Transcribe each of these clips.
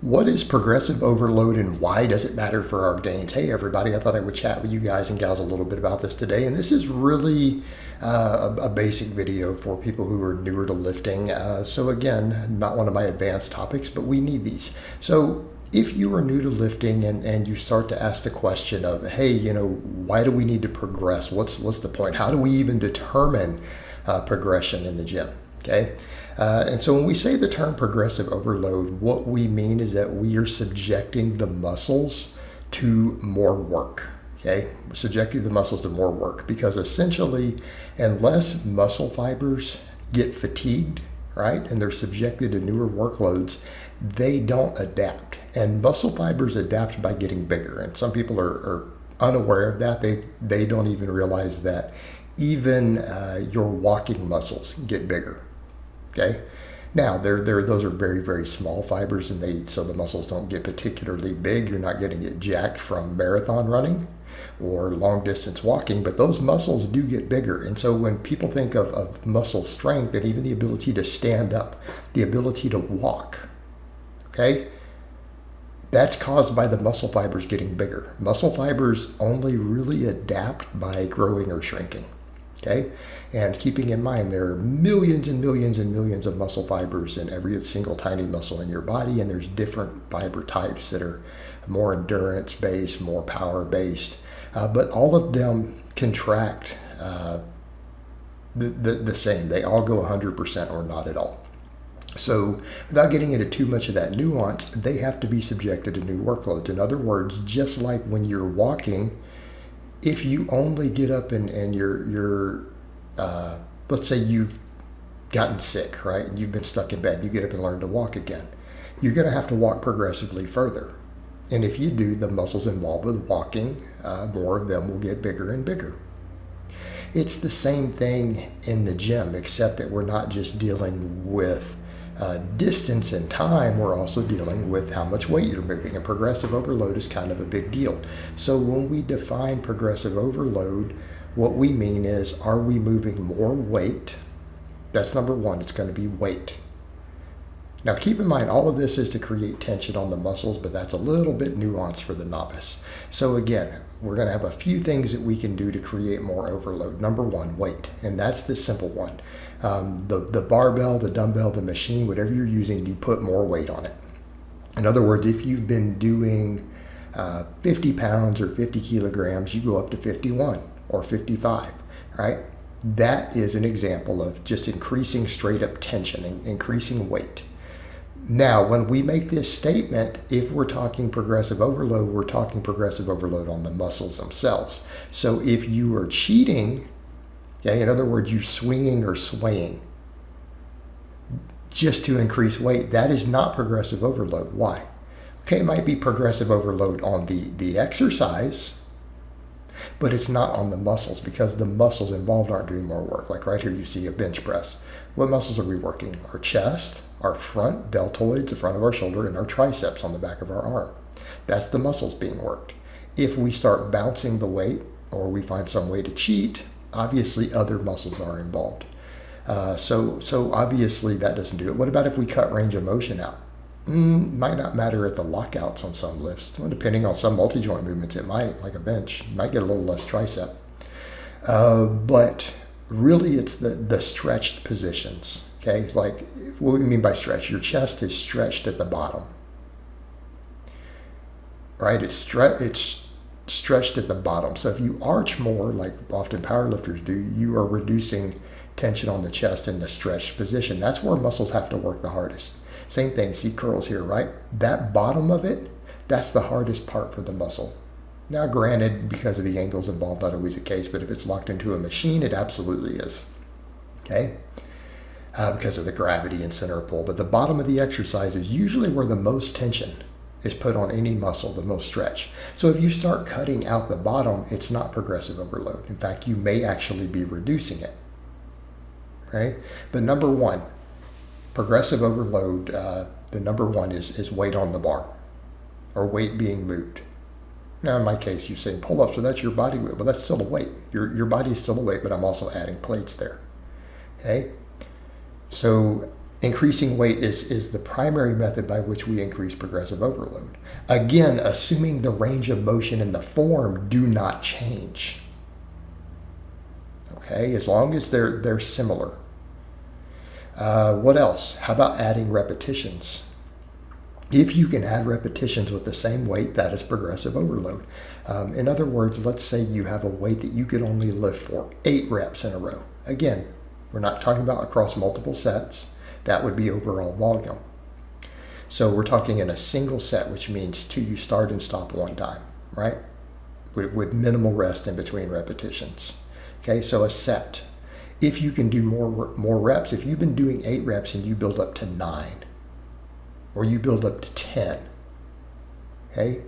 What is progressive overload and why does it matter for our gains? Hey, everybody, I thought I would chat with you guys and gals a little bit about this today. And this is really a basic video for people who are newer to lifting. So, again, not one of my advanced topics, but we need these. So, if you are new to lifting and you start to ask the question of, hey, why do we need to progress? What's the point? How do we even determine progression in the gym? Okay. And so when we say the term progressive overload, what we mean is that we are subjecting the muscles to more work. Okay, we're subjecting the muscles to more work because essentially, unless muscle fibers get fatigued, right, and they're subjected to newer workloads, they don't adapt. And muscle fibers adapt by getting bigger. And some people are unaware of that. They don't even realize that even your walking muscles get bigger. Okay. Now, those are very, very small fibers, and so the muscles don't get particularly big. You're not getting it jacked from marathon running or long distance walking, but those muscles do get bigger. And so when people think of muscle strength and even the ability to stand up, the ability to walk, okay, that's caused by the muscle fibers getting bigger. Muscle fibers only really adapt by growing or shrinking. Okay, and keeping in mind there are millions and millions and millions of muscle fibers in every single tiny muscle in your body, and there's different fiber types that are more endurance based, more power based, but all of them contract the same. They all go 100% or not at all. So without getting into too much of that nuance, they have to be subjected to new workloads. In other words, just like when you're walking, if you only get up and you're let's say you've gotten sick, right, and you've been stuck in bed, you get up and learn to walk again, you're going to have to walk progressively further. And if you do, the muscles involved with walking, more of them will get bigger and bigger. It's the same thing in the gym, except that we're not just dealing with distance and time, we're also dealing with how much weight you're moving. And progressive overload is kind of a big deal. So when we define progressive overload, what we mean is, are we moving more weight? That's number one. It's going to be weight. Now keep in mind, all of this is to create tension on the muscles, but that's a little bit nuanced for the novice. So again, we're going to have a few things that we can do to create more overload. Number one, weight, and that's the simple one. The barbell, the dumbbell, the machine, whatever you're using, you put more weight on it. In other words, if you've been doing 50 pounds or 50 kilograms, you go up to 51 or 55, right? That is an example of just increasing straight up tension and increasing weight. Now, when we make this statement, if we're talking progressive overload, we're talking progressive overload on the muscles themselves. So if you are cheating, okay, in other words, you swinging or swaying just to increase weight, that is not progressive overload. Why? Okay, it might be progressive overload on the exercise, but it's not on the muscles because the muscles involved aren't doing more work. Like right here, you see a bench press. What muscles are we working? Our chest, our front deltoids, the front of our shoulder, and our triceps on the back of our arm. That's the muscles being worked. If we start bouncing the weight or we find some way to cheat, obviously other muscles are involved. So obviously that doesn't do it. What about if we cut range of motion out? Might not matter at the lockouts on some lifts. Well, depending on some multi-joint movements, it might, like a bench, might get a little less tricep. But really it's the stretched positions. Okay, like what we mean by stretch, your chest is stretched at the bottom, right? It's stretched at the bottom. So if you arch more, like often powerlifters do, you are reducing tension on the chest in the stretched position. That's where muscles have to work the hardest. Same thing, see curls here, right? That bottom of it, that's the hardest part for the muscle. Now granted, because of the angles involved, not always the case, but if it's locked into a machine, it absolutely is, okay? Because of the gravity and center of pull. But the bottom of the exercise is usually where the most tension is put on any muscle, the most stretch. So if you start cutting out the bottom, it's not progressive overload. In fact, you may actually be reducing it, right? But number one, progressive overload, the number one is weight on the bar or weight being moved. Now, in my case, you say pull-ups, so that's your body weight. Well, that's still a weight. Your body is still a weight, but I'm also adding plates there, okay? So Increasing weight is the primary method by which we increase progressive overload. Again, assuming the range of motion and the form do not change. Okay, as long as they're similar. What else? How about adding repetitions? If you can add repetitions with the same weight, that is progressive overload. In other words, let's say you have a weight that you could only lift for 8 reps in a row. Again, we're not talking about across multiple sets. That would be overall volume. So we're talking in a single set, which means you start and stop one time, right? With minimal rest in between repetitions. Okay, so a set. If you can do more reps, if you've been doing 8 reps and you build up to 9, or you build up to 10, okay,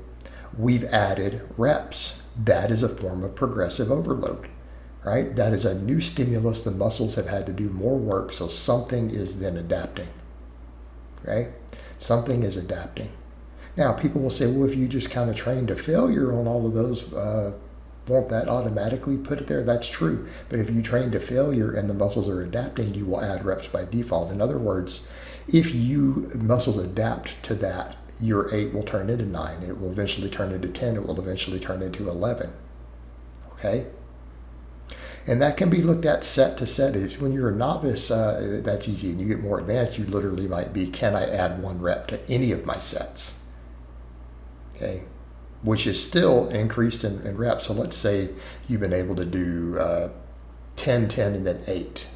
we've added reps. That is a form of progressive overload. Right? That is a new stimulus. The muscles have had to do more work, so something is then adapting. Okay? Something is adapting. Now, people will say, well, if you just kind of train to failure on all of those, won't that automatically put it there? That's true. But if you train to failure and the muscles are adapting, you will add reps by default. In other words, if muscles adapt to that, your 8 will turn into 9. It will eventually turn into 10. It will eventually turn into 11. Okay? And that can be looked at set to set. When you're a novice, that's easy. And you get more advanced, you literally might be, can I add 1 rep to any of my sets? Okay, which is still increased in reps. So let's say you've been able to do 10, 10, and then 8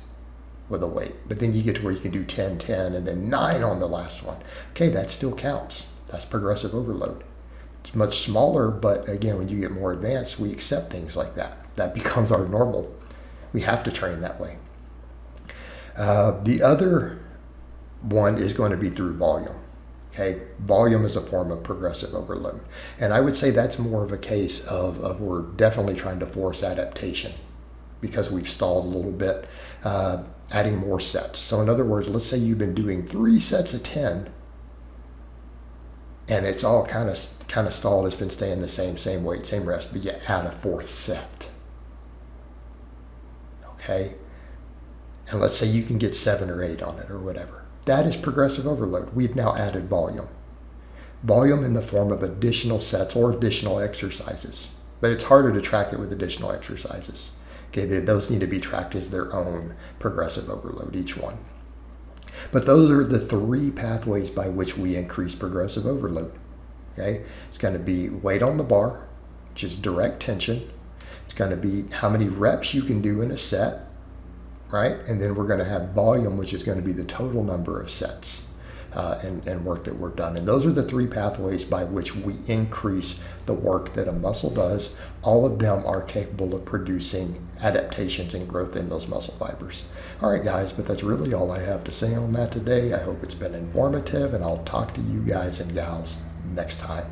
with a weight. But then you get to where you can do 10, 10, and then 9 on the last one. Okay, that still counts. That's progressive overload. It's much smaller, but again, when you get more advanced, we accept things like that. That becomes our normal. We have to train that way. The other one is going to be through volume. Okay, volume is a form of progressive overload. And I would say that's more of a case of we're definitely trying to force adaptation because we've stalled a little bit, adding more sets. So in other words, let's say you've been doing 3 sets of 10 and it's all kind of stalled. It's been staying the same weight, same rest, but you add a 4th set. Okay, and let's say you can get 7 or 8 on it or whatever. That is progressive overload. We've now added volume. Volume in the form of additional sets or additional exercises. But it's harder to track it with additional exercises. Okay, those need to be tracked as their own progressive overload, each one. But those are the 3 pathways by which we increase progressive overload. Okay, it's going to be weight on the bar, which is direct tension. It's going to be how many reps you can do in a set, right? And then we're going to have volume, which is going to be the total number of sets and work that we've done. And those are the 3 pathways by which we increase the work that a muscle does. All of them are capable of producing adaptations and growth in those muscle fibers. All right, guys, but that's really all I have to say on that today. I hope it's been informative, and I'll talk to you guys and gals next time.